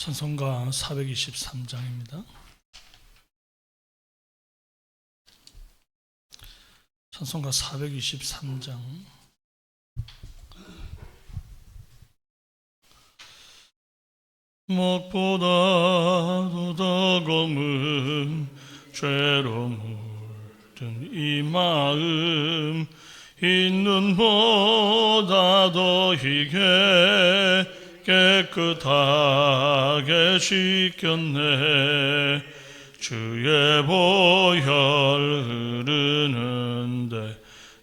찬송가 423장입니다. 찬송가 423장. 무엇보다도 더 검은 죄로 물든 이 마음, 있는 보다 더 희게 깨끗하게 씻겼네. 주의 보혈 흐르는데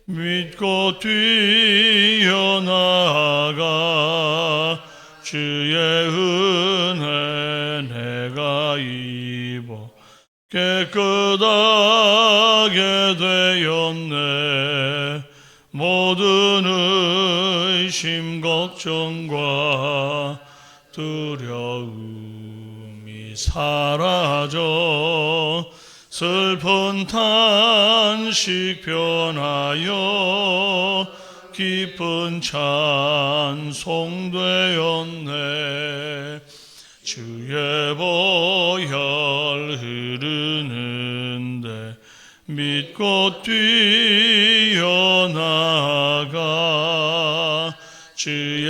믿고 뛰어나가. 주의 은혜 내가 입어 깨끗하게 되었네. 모든 의심 걱정과 두려움이 사라져 슬픈 탄식 변하여 깊은 찬송 되었네. 주의 보혈 흐르는데 믿고 뛰어나가. 주의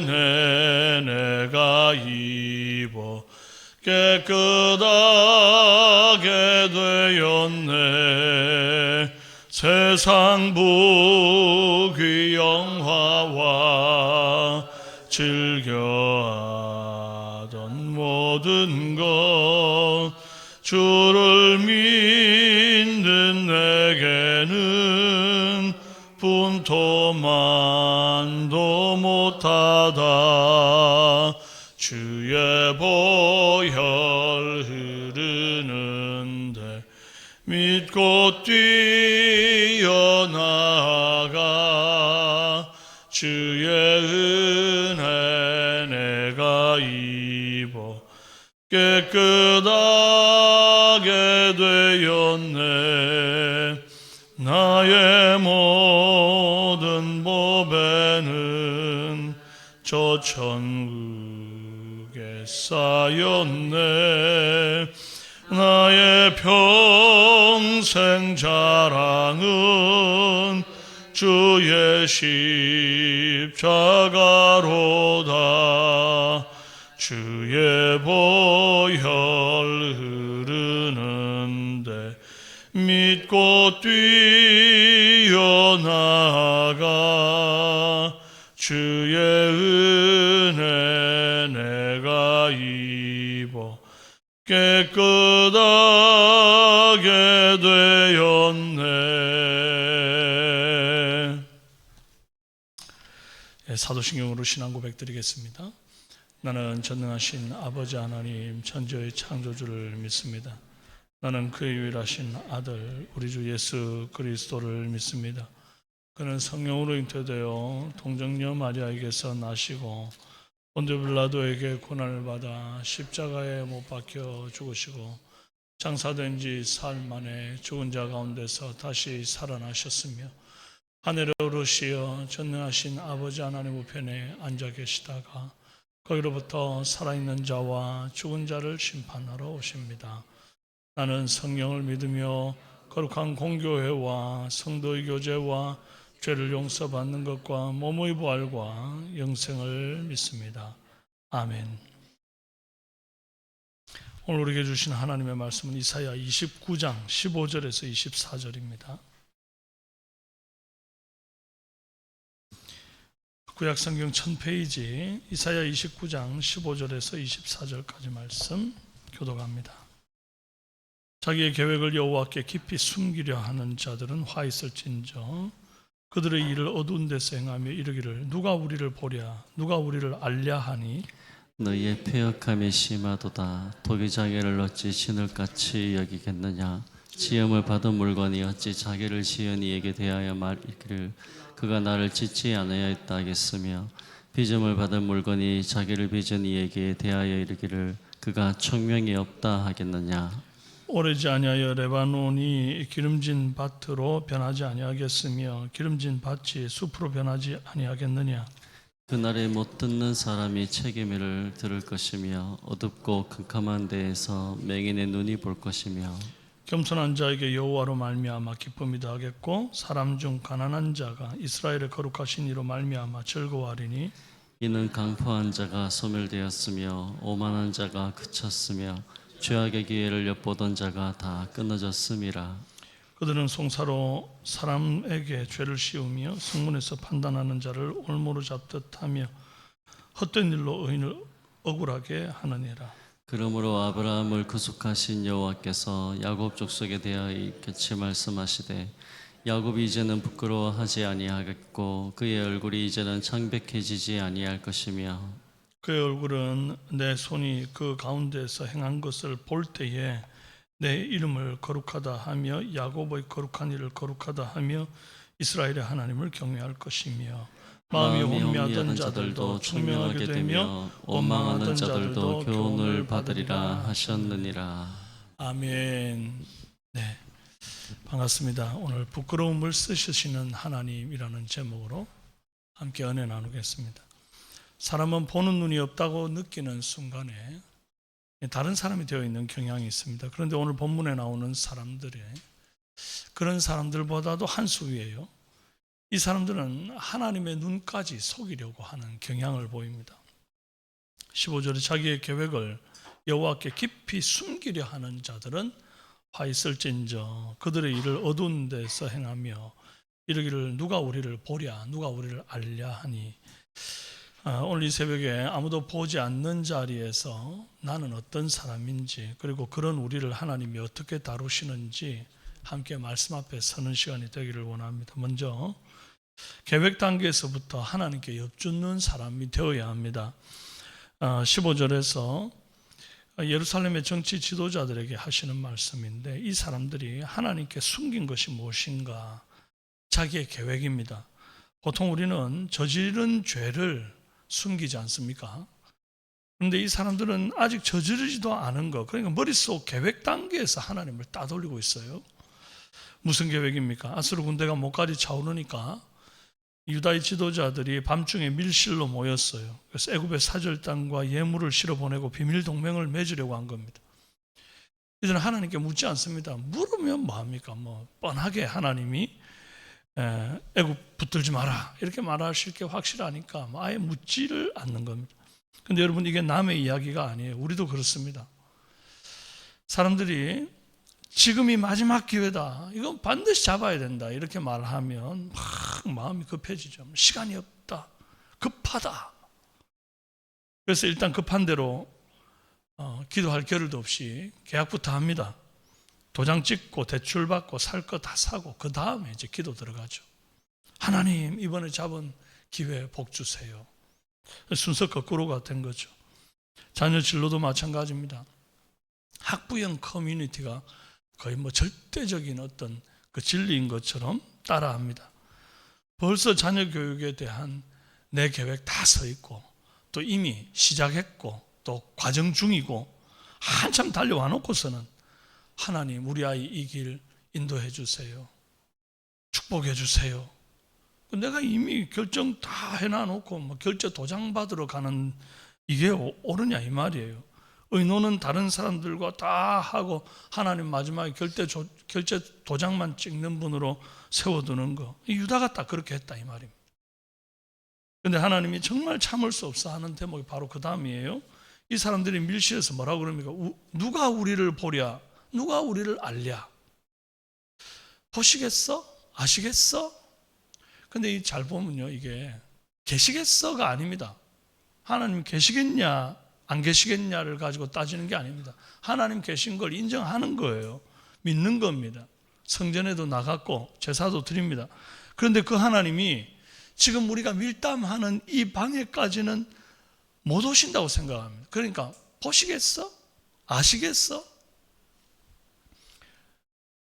은혜 내가 입어 깨끗하게 되었네. 세상 부귀 영화와 즐겨하던 모든 것, 주를 믿는 내게는 분토만도 못하다. 주의 보혈 흐르는데 믿고 뛰어나가. 주의 은혜 내가 입어 깨끗하게 되었네. 나의 모든 보배는 저 천국에 쌓였네. 나의 평생 자랑은 주의 십자가로다. 주의 보혈 흐르는데 믿고 뛰어나가. 주의 은혜 내가 입어 깨끗하게 되었네. 사도신경으로 신앙 고백 드리겠습니다. 나는 전능하신 아버지 하나님 천지의 창조주를 믿습니다. 나는 그의 유일하신 아들 우리 주 예수 그리스도를 믿습니다. 그는 성령으로 잉태되어 동정녀 마리아에게서 나시고 본디오 빌라도에게 고난을 받아 십자가에 못 박혀 죽으시고 장사된 지 사흘 만에 죽은 자 가운데서 다시 살아나셨으며 하늘에 오르시어 전능하신 아버지 하나님 우편에 앉아 계시다가 거기로부터 살아있는 자와 죽은 자를 심판하러 오십니다. 나는 성령을 믿으며 거룩한 공교회와 성도의 교제와 죄를 용서받는 것과 몸의 부활과 영생을 믿습니다. 아멘. 오늘 우리에게 주신 하나님의 말씀은 이사야 29장 15절에서 24절입니다. 구약성경 1000페이지 이사야 29장 15절에서 24절까지 말씀 교독합니다. 자기의 계획을 여호와께 깊이 숨기려 하는 자들은 화 있을진저. 그들의 일을 어두운 데서 행하며 이르기를 누가 우리를 보랴 누가 우리를 알랴 하니. 너희의 패역함이 심하도다. 독이 자기를 어찌 진흙같이 여기겠느냐. 지음을 받은 물건이 어찌 자기를 지은 이에게 대하여 말이기를 그가 나를 짓지 아니하였다 하겠으며 빚음을 받은 물건이 자기를 빚은 이에게 대하여 이르기를 그가 총명이 없다 하겠느냐. 오래지 아니하여 레바논이 기름진 밭으로 변하지 아니하겠으며 기름진 밭이 숲으로 변하지 아니하겠느냐. 그날에 못 듣는 사람이 책임을 들을 것이며 어둡고 캄캄한 데에서 맹인의 눈이 볼 것이며 겸손한 자에게 여호와로 말미암아 기쁨이 더하겠고 사람 중 가난한 자가 이스라엘의 거룩하신 이로 말미암아 즐거워하리니 이는 강포한 자가 소멸되었으며 오만한 자가 그쳤으며 죄악의 기회를 엿보던 자가 다 끊어졌음이라. 그들은 송사로 사람에게 죄를 씌우며 성문에서 판단하는 자를 올무로 잡듯 하며 헛된 일로 의인을 억울하게 하느니라. 그러므로 아브라함을 구속하신 여호와께서 야곱 족속에 대하여 이같이 말씀하시되 야곱이 이제는 부끄러워하지 아니하겠고 그의 얼굴이 이제는 창백해지지 아니할 것이며 그의 얼굴은 내 손이 그 가운데에서 행한 것을 볼 때에 내 이름을 거룩하다 하며 야곱의 거룩한 일을 거룩하다 하며 이스라엘의 하나님을 경외할 것이며 마음이 혼미하던 자들도 총명하게 되며 원망하던 자들도 교훈을 받으리라 하셨느니라. 아멘. 네, 반갑습니다. 오늘 부끄러움을 쓰시는 하나님이라는 제목으로 함께 은혜 나누겠습니다. 사람은 보는 눈이 없다고 느끼는 순간에 다른 사람이 되어 있는 경향이 있습니다. 그런데 오늘 본문에 나오는 사람들이 그런 사람들보다도 한 수 위에요. 이 사람들은 하나님의 눈까지 속이려고 하는 경향을 보입니다. 15절에 자기의 계획을 여호와께 깊이 숨기려 하는 자들은 화 있을진저 그들의 일을 어두운 데서 행하며 이르기를 누가 우리를 보랴 누가 우리를 알랴 하니 오늘 이 새벽에 아무도 보지 않는 자리에서 나는 어떤 사람인지 그리고 그런 우리를 하나님이 어떻게 다루시는지 함께 말씀 앞에 서는 시간이 되기를 원합니다. 먼저 계획 단계에서부터 하나님께 엽주는 사람이 되어야 합니다. 15절에서 예루살렘의 정치 지도자들에게 하시는 말씀인데 이 사람들이 하나님께 숨긴 것이 무엇인가? 자기의 계획입니다. 보통 우리는 저지른 죄를 숨기지 않습니까? 그런데 이 사람들은 아직 저지르지도 않은 것, 그러니까 머릿속 계획 단계에서 하나님을 따돌리고 있어요. 무슨 계획입니까? 아수르 군대가 목까지 차오르니까 유다의 지도자들이 밤중에 밀실로 모였어요. 그래서 애굽의 사절단과 예물을 실어보내고 비밀 동맹을 맺으려고 한 겁니다. 이들은 하나님께 묻지 않습니다. 물으면 뭐합니까? 뻔하게 하나님이 애굽 붙들지 마라 이렇게 말하실 게 확실하니까 아예 묻지를 않는 겁니다. 근데 여러분 이게 남의 이야기가 아니에요. 우리도 그렇습니다. 사람들이 지금이 마지막 기회다 이건 반드시 잡아야 된다 이렇게 말하면 막 마음이 급해지죠. 시간이 없다 급하다. 그래서 일단 급한 대로 기도할 겨를도 없이 계약부터 합니다. 도장 찍고 대출 받고 살 거 다 사고 그 다음에 이제 기도 들어가죠. 하나님 이번에 잡은 기회 복 주세요. 순서 거꾸로가 된 거죠. 자녀 진로도 마찬가지입니다. 학부형 커뮤니티가 거의 절대적인 어떤 그 진리인 것처럼 따라합니다. 벌써 자녀 교육에 대한 내 계획 다 서 있고 또 이미 시작했고 또 과정 중이고 한참 달려와 놓고서는 하나님 우리 아이 이 길 인도해 주세요. 축복해 주세요. 내가 이미 결정 다 해놔놓고 결제 도장 받으러 가는 이게 옳으냐 이 말이에요. 의논은 다른 사람들과 다 하고 하나님 마지막에 결제 도장만 찍는 분으로 세워두는 거. 유다가 딱 그렇게 했다 이 말입니다. 그런데 하나님이 정말 참을 수 없어 하는 대목이 바로 그 다음이에요. 이 사람들이 밀실에서 뭐라고 그럽니까? 누가 우리를 보랴? 누가 우리를 알랴? 보시겠어? 아시겠어? 근데 잘 보면요, 이게 계시겠어가 아닙니다. 하나님 계시겠냐, 안 계시겠냐를 가지고 따지는 게 아닙니다. 하나님 계신 걸 인정하는 거예요. 믿는 겁니다. 성전에도 나갔고 제사도 드립니다. 그런데 그 하나님이 지금 우리가 밀담하는 이 방에까지는 못 오신다고 생각합니다. 그러니까 보시겠어? 아시겠어?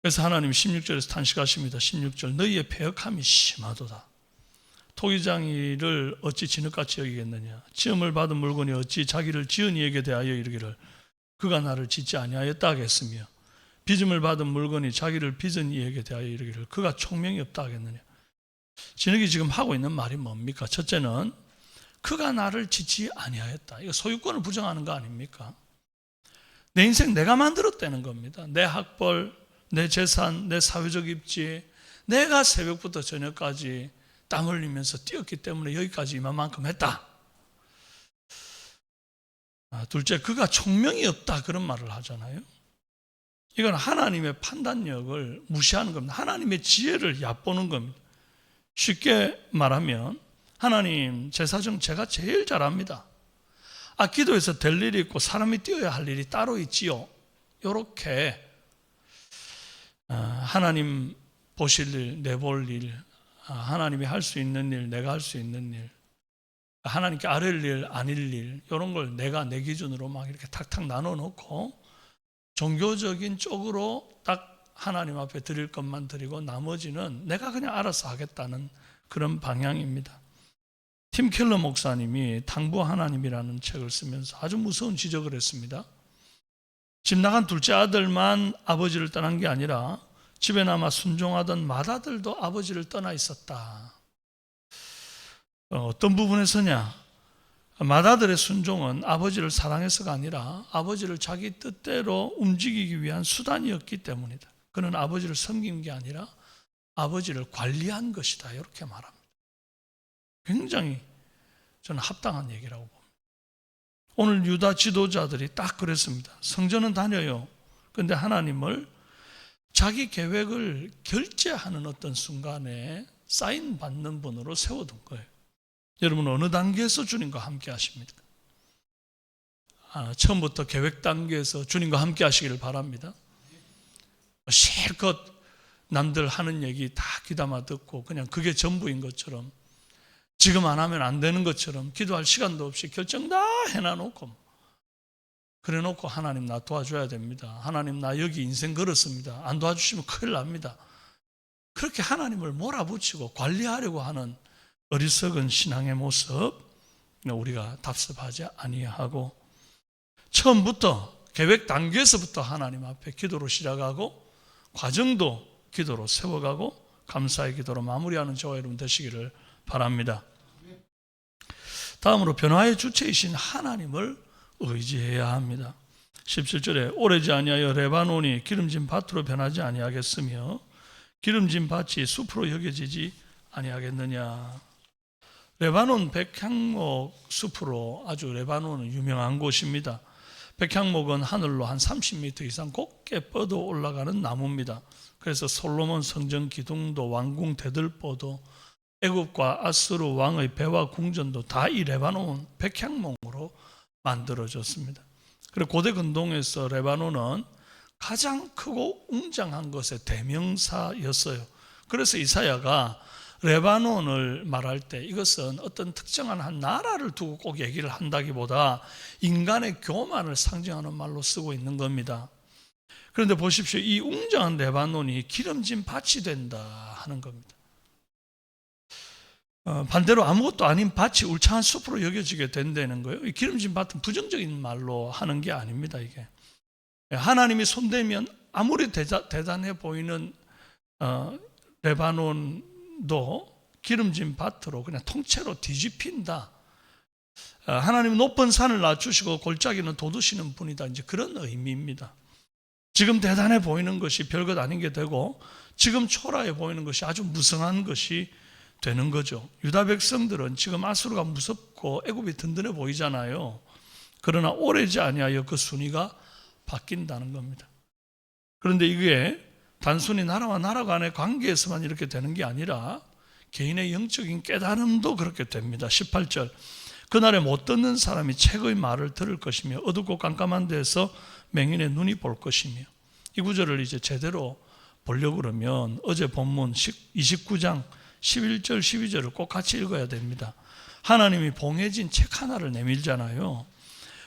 그래서 하나님 16절에서 탄식하십니다. 16절 너희의 패역함이 심하도다. 토기장이를 어찌 진흙같이 여기겠느냐. 지음을 받은 물건이 어찌 자기를 지은 이에게 대하여 이르기를 그가 나를 짓지 아니하였다 하겠으며 빚음을 받은 물건이 자기를 빚은 이에게 대하여 이르기를 그가 총명이 없다 하겠느냐. 진흙이 지금 하고 있는 말이 뭡니까? 첫째는 그가 나를 지지 아니하였다. 이거 소유권을 부정하는 거 아닙니까? 내 인생 내가 만들었다는 겁니다. 내 학벌, 내 재산, 내 사회적 입지, 내가 새벽부터 저녁까지 땀 흘리면서 뛰었기 때문에 여기까지 이만큼 했다. 둘째, 그가 총명이 없다, 그런 말을 하잖아요. 이건 하나님의 판단력을 무시하는 겁니다. 하나님의 지혜를 얕보는 겁니다. 쉽게 말하면 하나님, 제 사정 제가 제일 잘합니다. 기도해서 될 일이 있고 사람이 뛰어야 할 일이 따로 있지요. 이렇게 하나님 보실 일, 내볼 일, 하나님이 할 수 있는 일, 내가 할 수 있는 일, 하나님께 아랠 일, 아닐 일, 이런 걸 내가 내 기준으로 막 이렇게 탁탁 나눠 놓고 종교적인 쪽으로 딱 하나님 앞에 드릴 것만 드리고 나머지는 내가 그냥 알아서 하겠다는 그런 방향입니다. 팀 켈러 목사님이 당부 하나님이라는 책을 쓰면서 아주 무서운 지적을 했습니다. 집 나간 둘째 아들만 아버지를 떠난 게 아니라 집에 남아 순종하던 맏아들도 아버지를 떠나 있었다. 어떤 부분에서냐? 맏아들의 순종은 아버지를 사랑해서가 아니라 아버지를 자기 뜻대로 움직이기 위한 수단이었기 때문이다. 그는 아버지를 섬긴 게 아니라 아버지를 관리한 것이다. 이렇게 말합니다. 굉장히 저는 합당한 얘기라고 봅니다. 오늘 유다 지도자들이 딱 그랬습니다. 성전은 다녀요. 그런데 하나님을 자기 계획을 결제하는 어떤 순간에 사인 받는 분으로 세워둔 거예요. 여러분 어느 단계에서 주님과 함께 하십니까? 처음부터 계획 단계에서 주님과 함께 하시기를 바랍니다. 실컷 남들 하는 얘기 다 귀담아 듣고 그냥 그게 전부인 것처럼, 지금 안 하면 안 되는 것처럼 기도할 시간도 없이 결정 다 해놔놓고 그래 놓고 하나님 나 도와줘야 됩니다. 하나님 나 여기 인생 걸었습니다. 안 도와주시면 큰일 납니다. 그렇게 하나님을 몰아붙이고 관리하려고 하는 어리석은 신앙의 모습, 우리가 답습하지 아니하고 처음부터 계획 단계에서부터 하나님 앞에 기도로 시작하고 과정도 기도로 세워가고 감사의 기도로 마무리하는 저와 여러분 되시기를 바랍니다. 다음으로 변화의 주체이신 하나님을 의지해야 합니다. 17절에 오래지 아니하여 레바논이 기름진 밭으로 변하지 아니하겠으며 기름진 밭이 숲으로 여겨지지 아니하겠느냐. 레바논 백향목 숲으로 아주 레바논은 유명한 곳입니다. 백향목은 하늘로 한 30m 이상 곱게 뻗어 올라가는 나무입니다. 그래서 솔로몬 성전 기둥도 왕궁 대들보도 애굽과 아수르 왕의 배와 궁전도 다 이 레바논 백향목으로 만들어졌습니다. 그리고 고대 근동에서 레바논은 가장 크고 웅장한 것의 대명사였어요. 그래서 이사야가 레바논을 말할 때 이것은 어떤 특정한 한 나라를 두고 꼭 얘기를 한다기보다 인간의 교만을 상징하는 말로 쓰고 있는 겁니다. 그런데 보십시오. 이 웅장한 레바논이 기름진 밭이 된다 하는 겁니다. 반대로 아무것도 아닌 밭이 울창한 숲으로 여겨지게 된다는 거예요. 이 기름진 밭은 부정적인 말로 하는 게 아닙니다. 이게 하나님이 손대면 아무리 대단해 보이는 레바논도 기름진 밭으로 그냥 통째로 뒤집힌다. 하나님 높은 산을 낮추시고 골짜기는 돋우시는 분이다. 이제 그런 의미입니다. 지금 대단해 보이는 것이 별것 아닌 게 되고 지금 초라해 보이는 것이 아주 무성한 것이 되는 거죠. 유다 백성들은 지금 아수르가 무섭고 애굽이 든든해 보이잖아요. 그러나 오래지 아니하여 그 순위가 바뀐다는 겁니다. 그런데 이게 단순히 나라와 나라 간의 관계에서만 이렇게 되는 게 아니라 개인의 영적인 깨달음도 그렇게 됩니다. 18절 그날에 못 듣는 사람이 책의 말을 들을 것이며 어둡고 깜깜한 데서 맹인의 눈이 볼 것이며. 이 구절을 이제 제대로 보려고 그러면 어제 본문 29장 11절 12절을 꼭 같이 읽어야 됩니다. 하나님이 봉해진 책 하나를 내밀잖아요.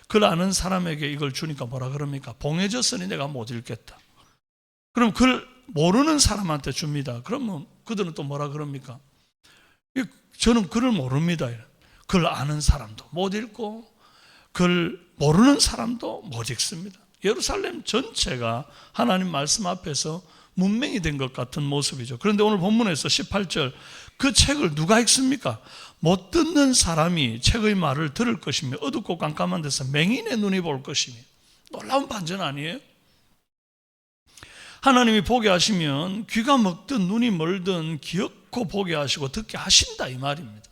그걸 아는 사람에게 이걸 주니까 뭐라 그럽니까? 봉해졌으니 내가 못 읽겠다. 그럼 그걸 모르는 사람한테 줍니다. 그러면 그들은 또 뭐라 그럽니까? 저는 글을 모릅니다. 그걸 아는 사람도 못 읽고 그걸 모르는 사람도 못 읽습니다. 예루살렘 전체가 하나님 말씀 앞에서 문맹이 된 것 같은 모습이죠. 그런데 오늘 본문에서 18절, 그 책을 누가 읽습니까? 못 듣는 사람이 책의 말을 들을 것이며 어둡고 깜깜한 데서 맹인의 눈이 볼 것이며. 놀라운 반전 아니에요? 하나님이 보게 하시면 귀가 먹든 눈이 멀든 기억고 보게 하시고 듣게 하신다, 이 말입니다.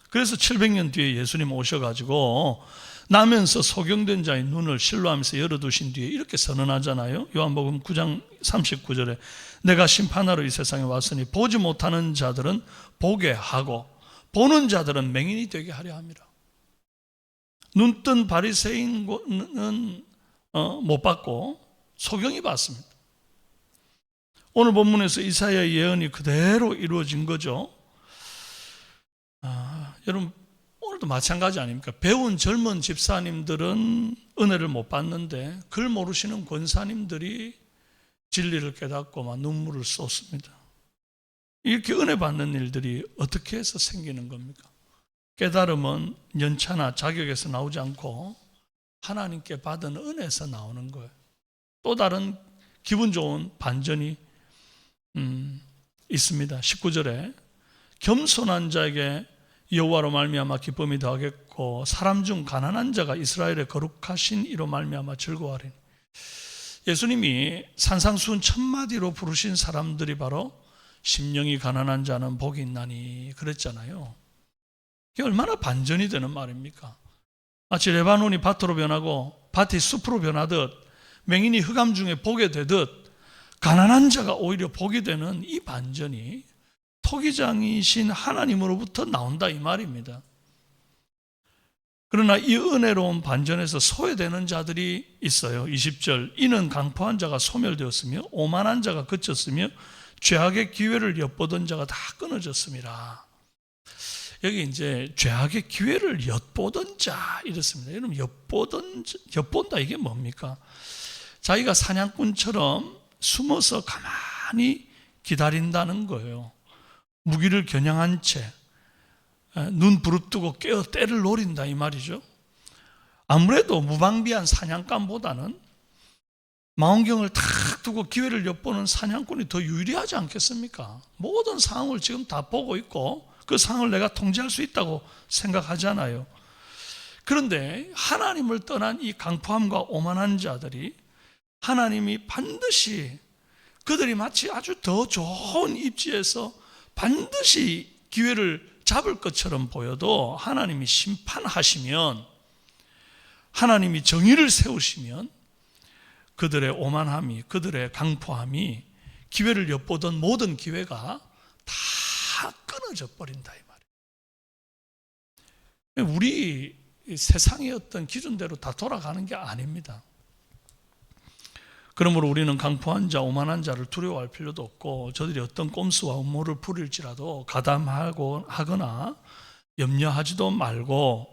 그래서 700년 뒤에 예수님 오셔가지고 나면서 소경된 자의 눈을 실로하면서 열어두신 뒤에 이렇게 선언하잖아요. 요한복음 9장 39절에 내가 심판하러 이 세상에 왔으니 보지 못하는 자들은 보게 하고 보는 자들은 맹인이 되게 하려 함이라. 눈뜬 바리새인은 못 받고 소경이 받습니다. 오늘 본문에서 이사야의 예언이 그대로 이루어진 거죠. 여러분, 오늘도 마찬가지 아닙니까? 배운 젊은 집사님들은 은혜를 못 받는데 글 모르시는 권사님들이 진리를 깨닫고 막 눈물을 쏟습니다. 이렇게 은혜 받는 일들이 어떻게 해서 생기는 겁니까? 깨달음은 연차나 자격에서 나오지 않고 하나님께 받은 은혜에서 나오는 거예요. 또 다른 기분 좋은 반전이 있습니다. 19절에 겸손한 자에게 여호와로 말미암아 기쁨이 더하겠고 사람 중 가난한 자가 이스라엘의 거룩하신 이로 말미암아 즐거워하리니. 예수님이 산상수훈 1000마디로 부르신 사람들이 바로 심령이 가난한 자는 복이 있나니 그랬잖아요. 이게 얼마나 반전이 되는 말입니까? 마치 레바논이 밭으로 변하고 밭이 숲으로 변하듯 맹인이 흑암 중에 보게 되듯 가난한 자가 오히려 보게 되는 이 반전이 토기장이신 하나님으로부터 나온다, 이 말입니다. 그러나 이 은혜로운 반전에서 소외되는 자들이 있어요. 20절, 이는 강포한 자가 소멸되었으며 오만한 자가 그쳤으며 죄악의 기회를 엿보던 자가 다 끊어졌습니다. 여기 이제 죄악의 기회를 엿보던 자 이렇습니다. 여러분, 엿본다 이게 뭡니까? 자기가 사냥꾼처럼 숨어서 가만히 기다린다는 거예요. 무기를 겨냥한 채 눈 부릅뜨고 깨어 때를 노린다 이 말이죠. 아무래도 무방비한 사냥감보다는 망원경을 탁 두고 기회를 엿보는 사냥꾼이 더 유리하지 않겠습니까? 모든 상황을 지금 다 보고 있고 그 상황을 내가 통제할 수 있다고 생각하잖아요. 그런데 하나님을 떠난 이 강포함과 오만한 자들이 하나님이 반드시 그들이 마치 아주 더 좋은 입지에서 반드시 기회를 잡을 것처럼 보여도 하나님이 심판하시면, 하나님이 정의를 세우시면 그들의 오만함이, 그들의 강포함이 기회를 엿보던 모든 기회가 다 끊어져 버린다 이 말이에요. 우리 세상의 어떤 기준대로 다 돌아가는 게 아닙니다. 그러므로 우리는 강포한 자, 오만한 자를 두려워할 필요도 없고 저들이 어떤 꼼수와 음모를 부릴지라도 가담하거나 염려하지도 말고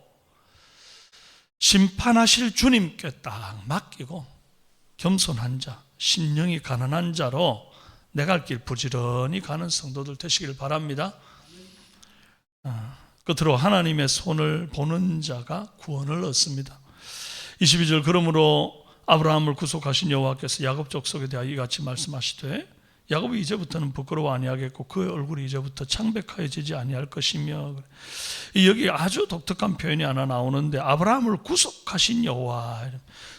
심판하실 주님께 딱 맡기고 겸손한 자, 심령이 가난한 자로 내 갈 길 부지런히 가는 성도들 되시길 바랍니다. 끝으로 하나님의 손을 보는 자가 구원을 얻습니다. 22절, 그러므로 아브라함을 구속하신 여호와께서 야곱 족속에 대하여 이같이 말씀하시되 야곱이 이제부터는 부끄러워 아니하겠고 그의 얼굴이 이제부터 창백하여지지 아니할 것이며. 여기 아주 독특한 표현이 하나 나오는데 아브라함을 구속하신 여호와,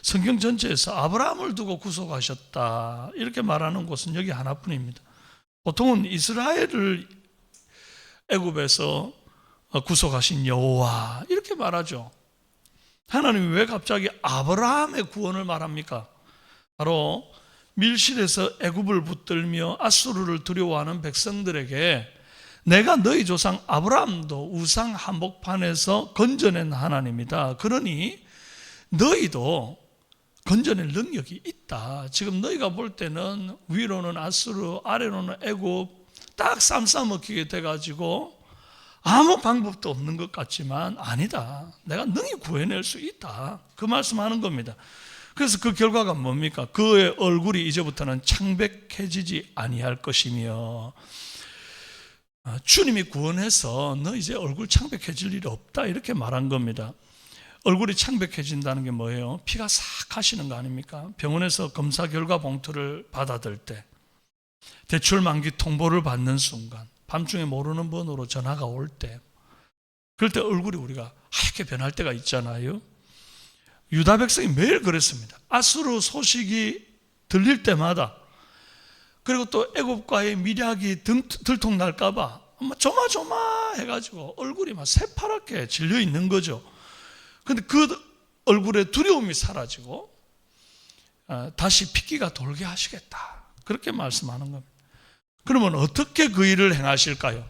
성경 전체에서 아브라함을 두고 구속하셨다 이렇게 말하는 곳은 여기 하나뿐입니다. 보통은 이스라엘을 애굽에서 구속하신 여호와 이렇게 말하죠. 하나님이 왜 갑자기 아브라함의 구원을 말합니까? 바로 밀실에서 애굽을 붙들며 아수르를 두려워하는 백성들에게 내가 너희 조상 아브라함도 우상 한복판에서 건져낸 하나님이다. 그러니 너희도 건져낼 능력이 있다. 지금 너희가 볼 때는 위로는 아수르, 아래로는 애굽 딱 쌈싸먹히게 돼가지고 아무 방법도 없는 것 같지만 아니다. 내가 능히 구해낼 수 있다. 그 말씀하는 겁니다. 그래서 그 결과가 뭡니까? 그의 얼굴이 이제부터는 창백해지지 아니할 것이며, 주님이 구원해서 너 이제 얼굴 창백해질 일이 없다 이렇게 말한 겁니다. 얼굴이 창백해진다는 게 뭐예요? 피가 싹 가시는 거 아닙니까? 병원에서 검사 결과 봉투를 받아들 때 대출 만기 통보를 받는 순간, 밤중에 모르는 번호로 전화가 올 때, 그럴 때 얼굴이 우리가 하얗게 변할 때가 있잖아요. 유다 백성이 매일 그랬습니다. 아수르 소식이 들릴 때마다, 그리고 또 애굽과의 밀약이 들통날까 봐 조마조마 해가지고 얼굴이 막 새파랗게 질려 있는 거죠. 근데 그 얼굴에 두려움이 사라지고 다시 핏기가 돌게 하시겠다, 그렇게 말씀하는 겁니다. 그러면 어떻게 그 일을 행하실까요?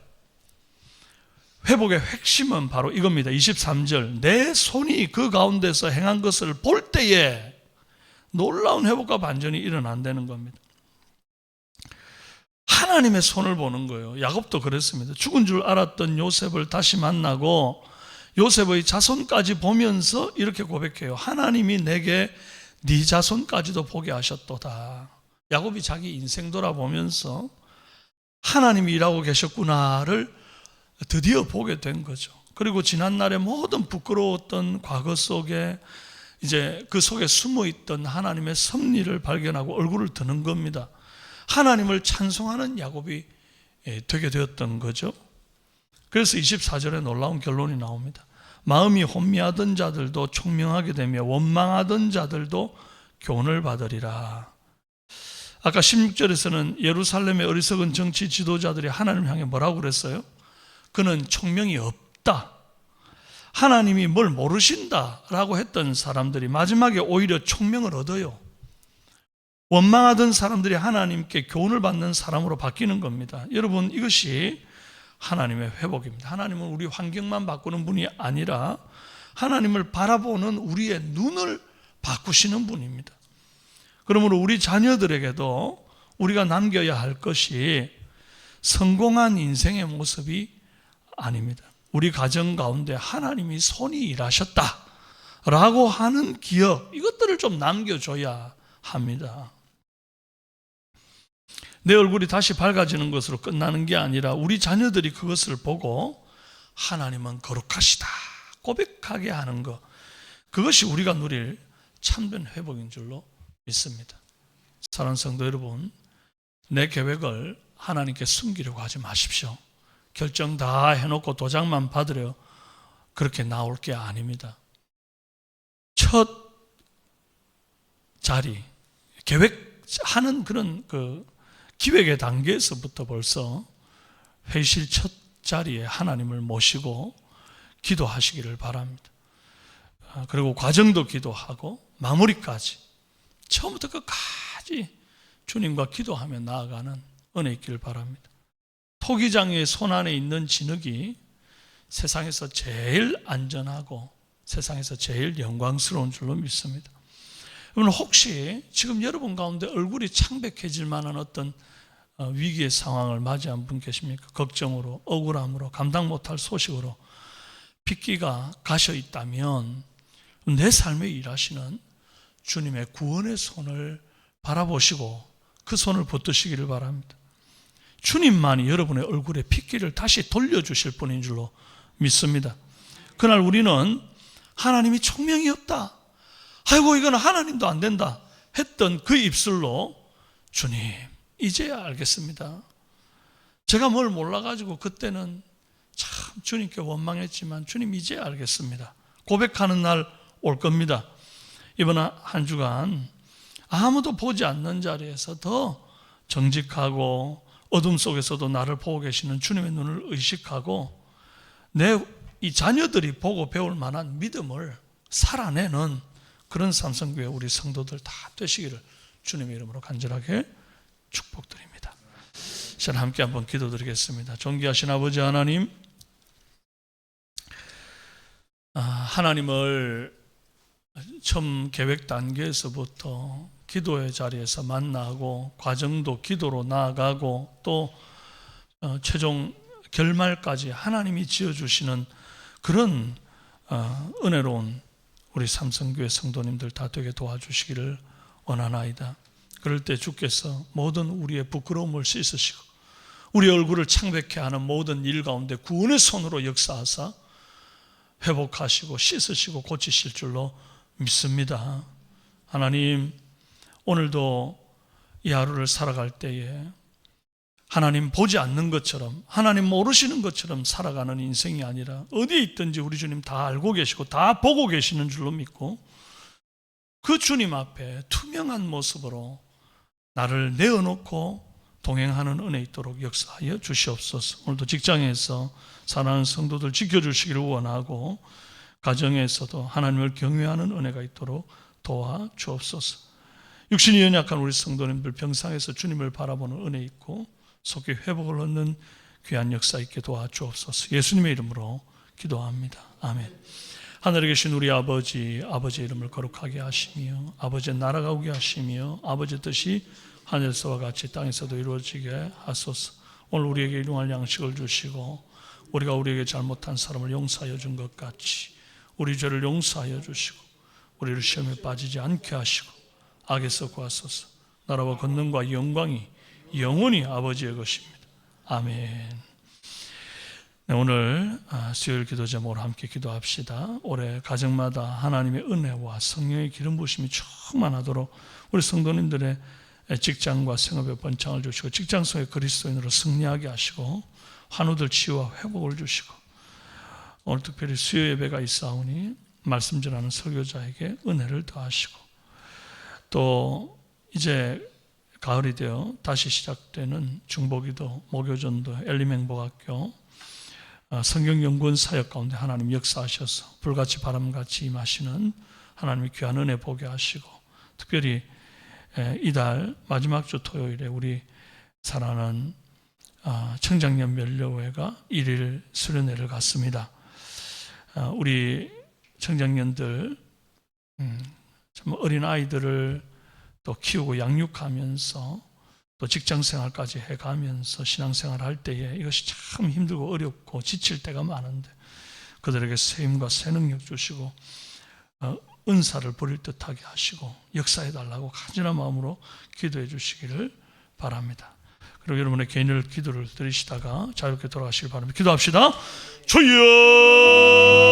회복의 핵심은 바로 이겁니다. 23절, 내 손이 그 가운데서 행한 것을 볼 때에 놀라운 회복과 반전이 일어난다는 겁니다. 하나님의 손을 보는 거예요. 야곱도 그랬습니다. 죽은 줄 알았던 요셉을 다시 만나고 요셉의 자손까지 보면서 이렇게 고백해요. 하나님이 내게 네 자손까지도 보게 하셨도다. 야곱이 자기 인생 돌아보면서 하나님이 일하고 계셨구나를 드디어 보게 된 거죠. 그리고 지난날의 모든 부끄러웠던 과거 속에 이제 그 속에 숨어있던 하나님의 섭리를 발견하고 얼굴을 드는 겁니다. 하나님을 찬송하는 야곱이 되게 되었던 거죠. 그래서 24절에 놀라운 결론이 나옵니다. 마음이 혼미하던 자들도 총명하게 되며 원망하던 자들도 교훈을 받으리라. 아까 16절에서는 예루살렘의 어리석은 정치 지도자들이 하나님을 향해 뭐라고 그랬어요? 그는 총명이 없다, 하나님이 뭘 모르신다라고 했던 사람들이 마지막에 오히려 총명을 얻어요. 원망하던 사람들이 하나님께 교훈을 받는 사람으로 바뀌는 겁니다. 여러분, 이것이 하나님의 회복입니다. 하나님은 우리 환경만 바꾸는 분이 아니라 하나님을 바라보는 우리의 눈을 바꾸시는 분입니다. 그러므로 우리 자녀들에게도 우리가 남겨야 할 것이 성공한 인생의 모습이 아닙니다. 우리 가정 가운데 하나님이 손이 일하셨다라고 하는 기억, 이것들을 좀 남겨줘야 합니다. 내 얼굴이 다시 밝아지는 것으로 끝나는 게 아니라 우리 자녀들이 그것을 보고 하나님은 거룩하시다 고백하게 하는 것, 그것이 우리가 누릴 참된 회복인 줄로 믿습니다. 사랑하는 성도 여러분, 내 계획을 하나님께 숨기려고 하지 마십시오. 결정 다 해놓고 도장만 받으려 그렇게 나올 게 아닙니다. 첫 자리, 계획하는 그런 기획의 단계에서부터 벌써 회실 첫 자리에 하나님을 모시고 기도하시기를 바랍니다. 그리고 과정도 기도하고 마무리까지 처음부터 끝까지 주님과 기도하며 나아가는 은혜 있기를 바랍니다. 토기장의 손 안에 있는 진흙이 세상에서 제일 안전하고 세상에서 제일 영광스러운 줄로 믿습니다. 여러분, 혹시 지금 여러분 가운데 얼굴이 창백해질 만한 어떤 위기의 상황을 맞이한 분 계십니까? 걱정으로, 억울함으로, 감당 못할 소식으로 핏기가 가셔 있다면 내 삶에 일하시는 주님의 구원의 손을 바라보시고 그 손을 붙드시기를 바랍니다. 주님만이 여러분의 얼굴에 핏기를 다시 돌려주실 분인 줄로 믿습니다. 그날 우리는 하나님이 총명이 없다, 아이고 이건 하나님도 안 된다 했던 그 입술로 주님 이제야 알겠습니다. 제가 뭘 몰라가지고 그때는 참 주님께 원망했지만 주님 이제야 알겠습니다 고백하는 날 올 겁니다. 이번 한 주간 아무도 보지 않는 자리에서 더 정직하고 어둠 속에서도 나를 보고 계시는 주님의 눈을 의식하고 내 이 자녀들이 보고 배울 만한 믿음을 살아내는 그런 삼성교회 우리 성도들 다 되시기를 주님의 이름으로 간절하게 축복드립니다. 자, 함께 한번 기도드리겠습니다. 존귀하신 아버지 하나님, 하나님을 처음 계획 단계에서부터 기도의 자리에서 만나고 과정도 기도로 나아가고 또 최종 결말까지 하나님이 지어주시는 그런 은혜로운 우리 삼성교회 성도님들 다 되게 도와주시기를 원하나이다. 그럴 때 주께서 모든 우리의 부끄러움을 씻으시고 우리 얼굴을 창백해 하는 모든 일 가운데 구원의 손으로 역사하사 회복하시고 씻으시고 고치실 줄로 믿습니다. 하나님, 오늘도 이 하루를 살아갈 때에 하나님 보지 않는 것처럼, 하나님 모르시는 것처럼 살아가는 인생이 아니라 어디에 있든지 우리 주님 다 알고 계시고 다 보고 계시는 줄로 믿고 그 주님 앞에 투명한 모습으로 나를 내어놓고 동행하는 은혜 있도록 역사하여 주시옵소서. 오늘도 직장에서 사랑하는 성도들 지켜주시기를 원하고 가정에서도 하나님을 경외하는 은혜가 있도록 도와주옵소서. 육신이 연약한 우리 성도님들 병상에서 주님을 바라보는 은혜 있고 속히 회복을 얻는 귀한 역사 있게 도와주옵소서. 예수님의 이름으로 기도합니다. 아멘. 하늘에 계신 우리 아버지, 아버지의 이름을 거룩하게 하시며 아버지의 나라가 오게 하시며 아버지의 뜻이 하늘에서와 같이 땅에서도 이루어지게 하소서. 오늘 우리에게 일용할 양식을 주시고 우리가 우리에게 잘못한 사람을 용서하여 준 것 같이 우리 죄를 용서하여 주시고 우리를 시험에 빠지지 않게 하시고 악에서 구하소서. 나라와 권능과 영광이 영원히 아버지의 것입니다. 아멘. 네, 오늘 수요일 기도 제목으로 함께 기도합시다. 올해 가정마다 하나님의 은혜와 성령의 기름 부으심이 충만하도록 우리 성도님들의 직장과 생업에 번창을 주시고 직장 속의 그리스도인으로 승리하게 하시고 환우들 치유와 회복을 주시고 오늘 특별히 수요 예배가 있사오니 말씀 전하는 설교자에게 은혜를 더하시고 또 이제 가을이 되어 다시 시작되는 중보기도, 목요전도, 엘리맹복학교 성경연구원 사역 가운데 하나님 역사하셔서 불같이 바람같이 임하시는 하나님의 귀한 은혜 보게 하시고 특별히 이달 마지막 주 토요일에 우리 사랑하는 청장년 멸려회가 1일 수련회를 갔습니다. 우리 청장년들 참 어린 아이들을 또 키우고 양육하면서 또 직장생활까지 해가면서 신앙생활을 할 때에 이것이 참 힘들고 어렵고 지칠 때가 많은데 그들에게 새 힘과 새 능력 주시고 은사를 부릴 듯하게 하시고 역사해달라고 간절한 마음으로 기도해 주시기를 바랍니다. 그리고 여러분의 개인을 기도를 드리시다가 자유롭게 돌아가시길 바랍니다. 기도합시다. 주여